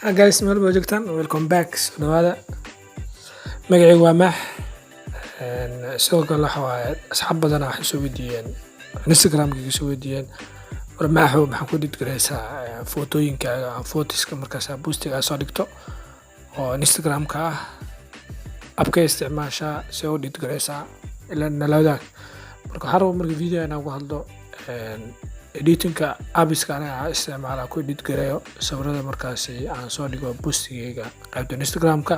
Hi guys, meel baa joogtaan. Welcome back. Soo dhawaada. Magacaygu waa Maax. Sidoo kale waxa waaye asxaab badan waxay soo weydiiyeen Instagram-ka soo weydiiyeen war Maaxow maxaa ku dhigaysaa footooyinkaaga ama photoska markaas boostiga soo dhigto oo Instagram-ka ah abka isticmaashaa si u dhigaysaa ilaa nalawda marka waxaan rabaa marka video aan uga hadlo editing-ka apps-ka aan isticmaala ku edit gareeyo sawirada markaas aan soo dhigo postigayga qaybta Instagram-ka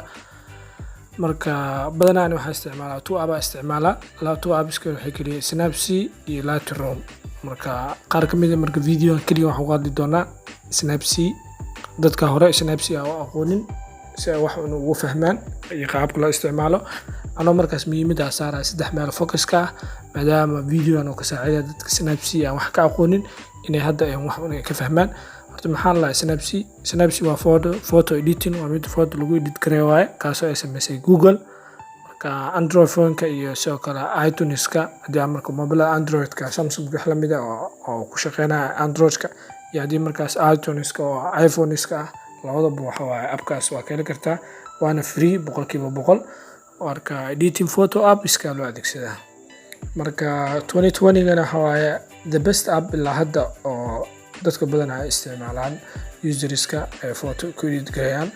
marka badanaa waxaan isticmaalaa two apps-ka waxay kaliya Snapseed iyo Lightroom marka qaar ka mid ah marka video kaliya waxaan uga hadli doonaa Snapseed dadka hore Snapseed aan aqoonin si ay wax ugu fahmaan iyo qaabka loo isticmaalo anoo markaas muhiimada saaraa saddex meel focuska maadaama video aan ka saaciday dadka Snapseed aan wax ka aqoonin inay hadda ay wax ka fahmaan horta maxaan la Snapseed waa photo editing waa mid photo lagu edit gareeyo waaye kaasoo ay sameysay Google marka Android phone-ka iyo sidoo kale iTunes-ka haddii marka mobile Android-ka Samsung wax la mid ah oo ku shaqeynaya Android-ka iyo haddii markaas iTunes-ka oo iPhone-iska ah labadaba waxa waaye appkaas waa ka heli kartaa waana free 100% marka editing photo app iska loo adeegsadaa marka 2020-gana waxa waaye the best app ilaa hadda oo dadka badan ay isticmaalaan userska ee photo ku edit gareeyaan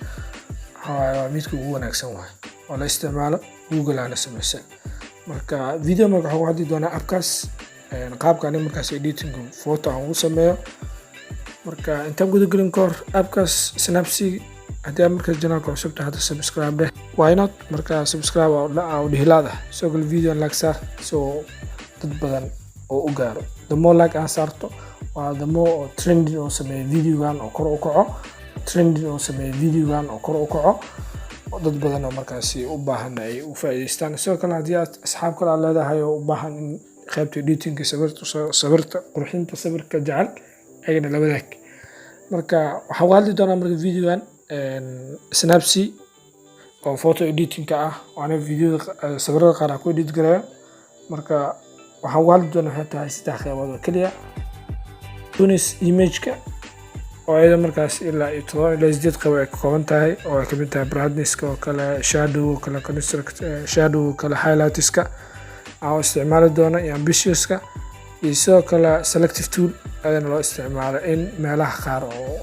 waa midka ugu wanaagsan waaye oo la isticmaalo Google ana sameysay marka video marka waxaan hadii doonaa appkaas qaabka aan markaas editing photo aan u sameeyo marka inta guda gelin kor appkaas Snapseed haddii markaas channelka cusub tahay hadda subscribe why not marka subscribe oo dhihilaada soo gal video like saar soo dad badan oo u gaaro the more like aan saarto waa the more trending oo sameeyo videogan oo kor u kaco dad badan oo markaas u baahan ay u faa'iideystaan sidoo kale haddii aad asxaab kale leedahay oo u baahan in qaybta editing-ka sawirta qurxinta sawirka jecel ayagana la wadaag marka waxaan uga hadli doonaa marka videogan Snapseed oo photo editing-ka ah waana videoda sawirada qaar ku edit gareeyo marka waxaan uga hadli doonaa xitaa saddex qaybood oo kaliya tunis image-ka oo ayada markaas ilaa 7 qayb ay ka kooban tahay oo ay ka mid tahay brightness-ka oo kale shadow oo kale shadow oo kale highlights-ka aan isticmaali doono iyo ambitious-ka iyo sidoo kale selective tool ayana loo isticmaalo in meelaha qaar oo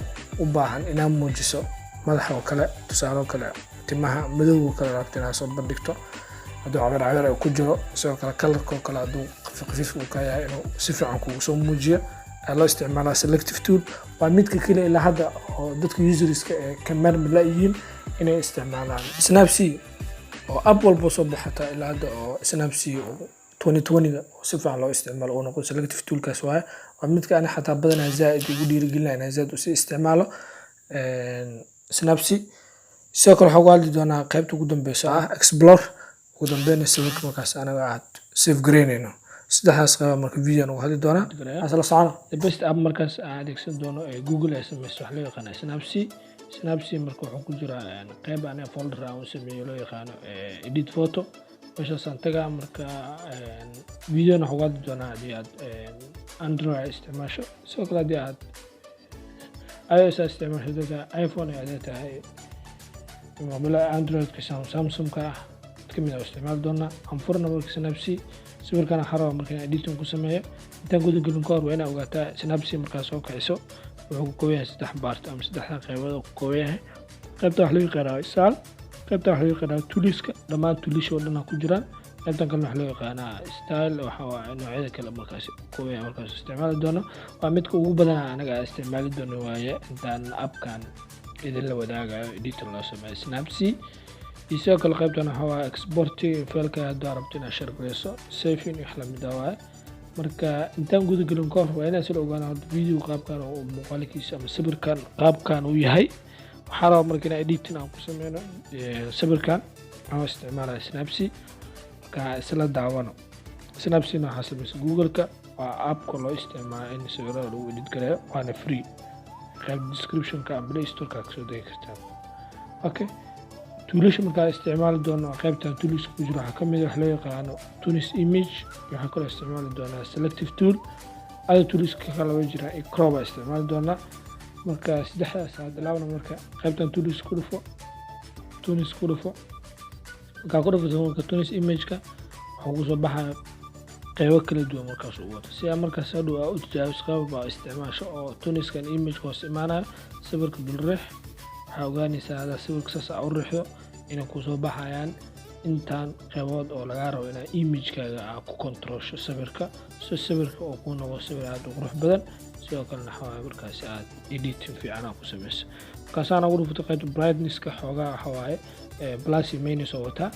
u baahan inaad muujiso madaxa oo kale tusaale oo kale timaha madow oo kale rabto inaad soo bandhigto hadduu cagar ku jiro sidoo kale color-ka oo kale hadduu khafiif uu ka yahay inuu si fiican kugu soo muujiyo loo isticmaalaa selective tool waa midka kale ilaa hadda oo dadka userska ee camera la yihiin inay isticmaalaan Snapseed oo app walba soo baxata ilaa hadda oo Snapseed 2020 oo si fiican loo isticmaalo oo noqon selective tool-kaas waa midka aan xataa badanaa zaid ugu dhiirigelinayo zaid u isticmaalo Snapseed sidoo kale waxaan uga hadli doonaa qaybta ugu dambeysa explore ugu dambeynna sawirka markaas anaga aad save gareynayno saddexdaas qayb marka video uga hadli doonaa asla socona the best app markaas aan adeegsan doono ee Google ay sameeyso wax loo yaqaan Snapseed marka wuxuu ku jiraa qayb aan folder aan u sameeyo loo yaqaan edit photo meeshaas aan tagaa marka video waxaan uga hadli doonaa haddii aad Android isticmaasho sidoo kale haddii aad iOS isticmaasho dadka iPhone ay tahay mobile Android-ka Samsung-ka ka mid ah isticmaal doonaa aan furna marka Snapseed sawirkan xarabo markaan editing ku sameeyo intaan guda gelin kor waa inaad ogaataa Snapseed markaas soo kiciso wuxuu ku kooban saddex part ama saddex qaybood oo ku kooban qaybta wax lagu qeexaa isaal qaybta wax lagu qeexaa toolska dhammaan tools oo dhan ku jiraan qaybtan kale wax lagu qeexaa style waxa waa noocyada kale markaas kooban markaas isticmaali doono waa midka ugu badan anaga isticmaali doono waaye intaan appkan idin la wadaagayo editing loo sameeyo Snapseed sidoo kale qaybtan waxa waa exporting file-ka haddii aad rabto inaad share gareyso saving wax la mid ah marka intaan guda gelin kor waa inaad soo ogaanaa video qaabkan oo muuqaalkiisa ama sawirkan qaabkan uu yahay waxaa rabaa marka inaad editing aan ku sameyno sawirkan aan isticmaalayo Snapseed marka isla daawano Snapseed waxa sameeyay Google-ka waa app-ka loo isticmaalo in sawirada lagu edit gareeyo waana free qayb description-ka ama Play Store-ka ka soo degi kartaa okay tools marka isticmaali doono qaybta tools ku jira waxa kamid ah wax loo yaqaan tunis image waxa kale isticmaali doonaa selective tool ay tools ka kala jira crop isticmaali doonaa marka saddexdaas aad ilaawna marka qaybtan tools ku dhufo marka ku dhufto marka tools image-ka waxa uu soo baxaa qaybo kala duwan markaas uu wato si aan markaas hadhow u tijaabiso qaabka isticmaasho oo tools-kan image hoos imaanayo sawirka dulreex waxaa ogaanaysaa hada sawirka saas u riixdo inay ku soo baxayaan intaan qaybood oo laga rabo inaad image-kaaga ku controlsho sawirka sawirka oo ku noqdo sawir aad u qurux badan sidoo kalena waxaa markaas aad editing fiican ku samayso markaasaan ugu dhufto qaybta brightness-ka xoogaa waxa waaye plus iyo minus oo wata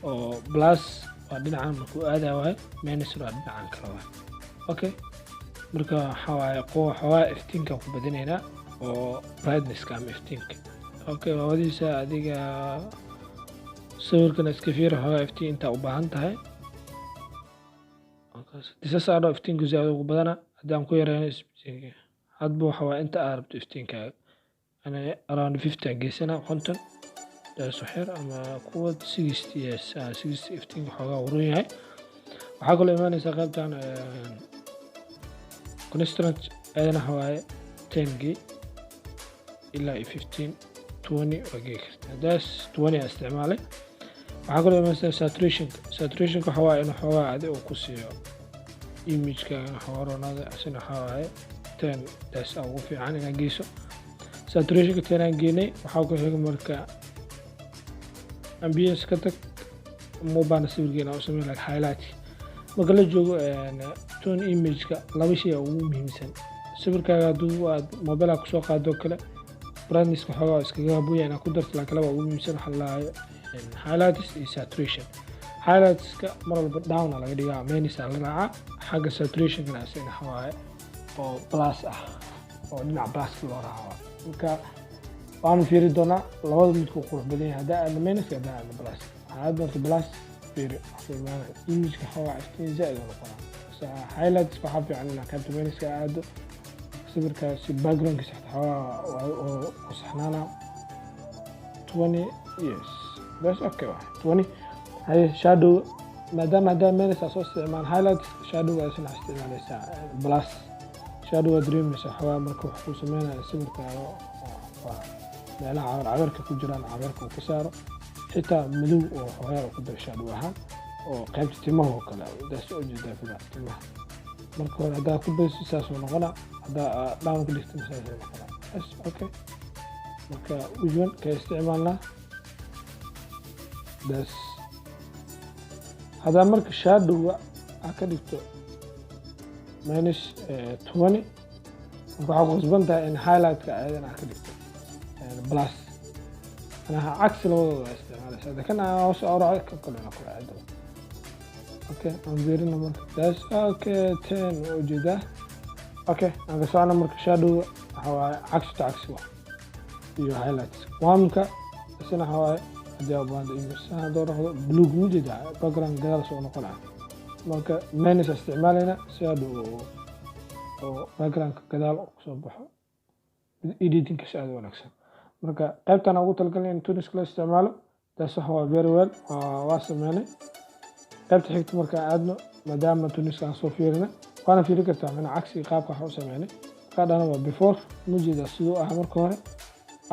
oo plus waa dhinacan markuu aadaa waaye minus waa dhinacan kale waaye okay marka waxaa waaye xoogaa iftiinkan ku badinaynaa oo brightness-ka ama iftiinka okay waa wadiisa adiga sawirkan iska fiir xoogaa iftiin intaa u baahan tahay disas aadho iftiinku zaad ugu badana haddaan ku yareyno iftiinka hadba waxa waaye inta aad rabto iftiinkaaga ana around 50 aan geysana 50 daas xir ama kuwa 60 yes 60 iftiinka xoogaa u run yahay waxaa kaloo imaanaysaa qaybtan constraint ayana waaye 10 g ilaa 15 20 wagee kartaa daas 20 aan isticmaalay waxaa kaloo imaanaysaa saturationka waxa waaye inuu xoogaa adi uu ku siiyo image-kaaga xooronada asina waxa waaye 10 daas ugu fiican inaad geyso saturationka 10 aan geynay waxaa ku xiga marka ambience ka tag mobile sawirkeena oo sameeyo like highlight marka la joogo tone image-ka laba shay ugu muhiimsan sawirkaaga hadduu aad mobile ku soo qaado kale brightness-ka xoogaa iskaga haboon inaad ku darto laakiin laba ugu muhiimsan waxa la highlights iyo saturation highlights-ka mar walba down laga dhigaa minus la raaca xagga saturation-kana asina waxa waaye oo plus oo dhinaca plus loo raaco marka waan fiiri doonaa labada mid ku qurux badan yahay hadaa aad minus hadaa aad plus aad marka plus fiiri waxaan image-ka xoogaa iftiin zaid u noqonaa highlights waxa fiican inaad ka minus-ka aado sawirkaasi background-ka saxda oo ku saxnaana 20 yes that's okay 20 hay shadow maadaama hadaa minus soo isticmaal highlights shadow waa isna isticmaalaysaa plus shadow dreamisa xawaa marka wax ku sameeynaa sawirkaaga meelaha cabarka ku jiraan cabarka ku saaro xitaa madow oo xogeer ku dar shadow ahaan oo qaybta timaha kale daas oo jeeda fida timaha marka hore hadaa ku bayso saas oo noqona hadaa down ku dhigto saas oo noqona yes okay marka ujuan ka isticmaalna daas hadaa marka shadow ka dhigto minus 20 waxaa qasban tahay in highlight-ka ayadana ka dhigto plus أنا عكس الموضوع استعماله هذا كان أوس أوراق كلنا كل عدد أوكي أنظرنا مرك داش أوكي 10 وجوده أوكي أنا سأنا مرك شادو هو عكس واحد يو هايلايتس وامك سنة هو جواب عند إنجلس هذا راح بلو موجودة باكجراوند غير سو نقول عنه مرك مانيس استعمالنا شادو أو باكجراوند كذا صباح إيديتنج كشادو ونكسر marka qaybtan ugu talgalay in tunis kala isticmaalo taas waa very well waa sameeyay qaybta xigta marka aadno maadaama tunis aan soo fiirina waana fiiri kartaa in cagsi qaabka waxa uu sameeyay ka dhana waa before mujida sidoo ah marka hore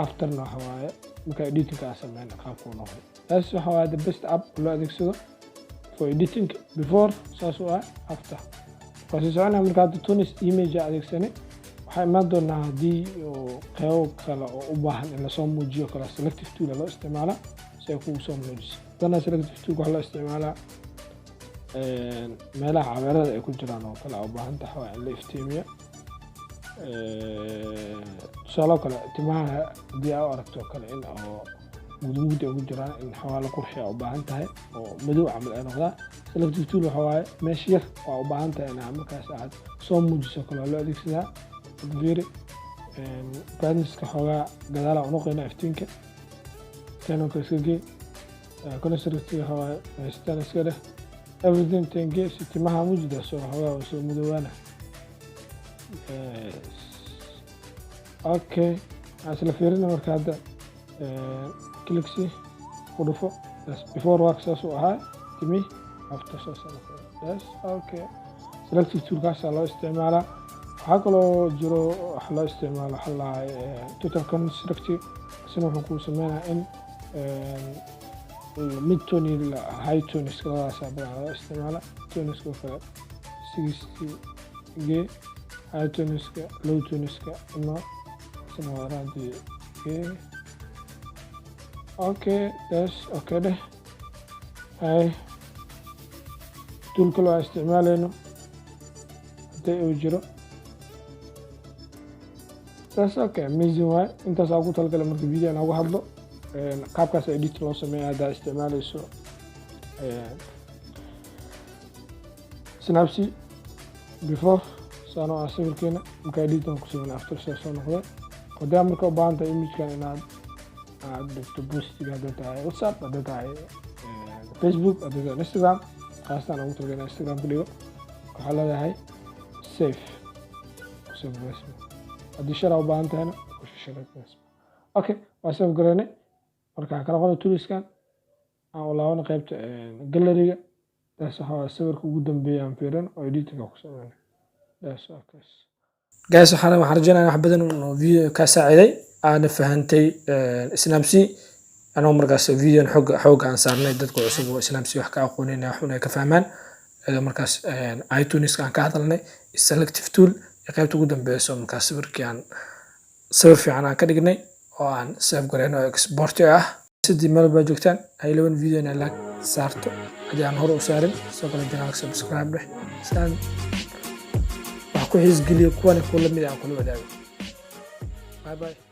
after na waaye marka editing ka sameeyay qaabku uu noqday taas waxa waa the best app loo adeegsado for editing before saas oo ah after kasi socona marka tunis image adeegsanay waxay imaan doonaa haddii qaybo kale oo u baahan in lasoo muujiyo kale selective tool loo isticmaala si ay kugu soo muujiso dana selective tool waxaa loo isticmaalaa meelaha cabeerada ay ku jiraan oo kale u baahan tahay in la iftiimiyo tusaale kale timaha haddii aad aragto kale in oo mudmud ay ku jiraan in xawaalo qurxiya u baahan tahay oo madow camal ay noqdaan selective tool waxa waaye meesha yar waa u baahan tahay in markaas aad soo muujiso kale loo adeegsadaa فيري بعدنس كحوجا جدالة ونقينا إفتينك كانوا كسجي كنا سرقتي هوا استانس كده everything تنجي ستي معها موجودة صور هوا وصور مدونة أوكي عسل فيرنا مركادة كليكسي خرفه بس before work ساسو هاي تمي after ساسو بس أوكي selective tool كاس الله استعماله waxaa kaloo jiro wax loo isticmaalo waxa la total constructive isna wuxuu kuu sameynayaa in mid tone iyo high tones labadaas badan loo isticmaala toneska kale 60 g high toneska low toneska ama isna raadi okay that's okay deh hay tool kale oo isticmaalayno hadii uu jiro that's okay amazing way intaas aan ku talgalay marka video aan uga hadlo qaabkaas edit loo sameeyo hadda isticmaalayso Snapseed before sano asawirkeena marka edit aan ku sameeyo after soo noqday hadda marka u baahan tahay image kan inaad dhigto postiga hadda tahay WhatsApp hadda tahay Facebook hadda Instagram qaasatan ugu talgalay Instagram video waxa leedahay save haddii shara u baahan tahayna okay waa save gareynay marka kala qoro toolskan aan u laabano qaybta gallery-ga taas waxa sawirka ugu dambeeya aan fiirin oo editing ku sameeyay taas okay guys waxaan rajaynayaa wax badan oo video ka saaciday aan fahantay Snapseed anoo markaas video xog aan saarnay dadka cusub oo Snapseed wax ka aqoonina waxuna ka fahmaan markaas iTunes kan ka hadalnay selective tool qaybta ugu dambeeyso markaas sawir fiican aan ka dhignay oo aan save gareyn oo export ah sidii meel ba joogtaan ay lawan video na like saarto hadii aan hore u saarin soo kala channel subscribe leh saan wax ku xiis geliyo kuwan kula mid ah kula wadaago bye bye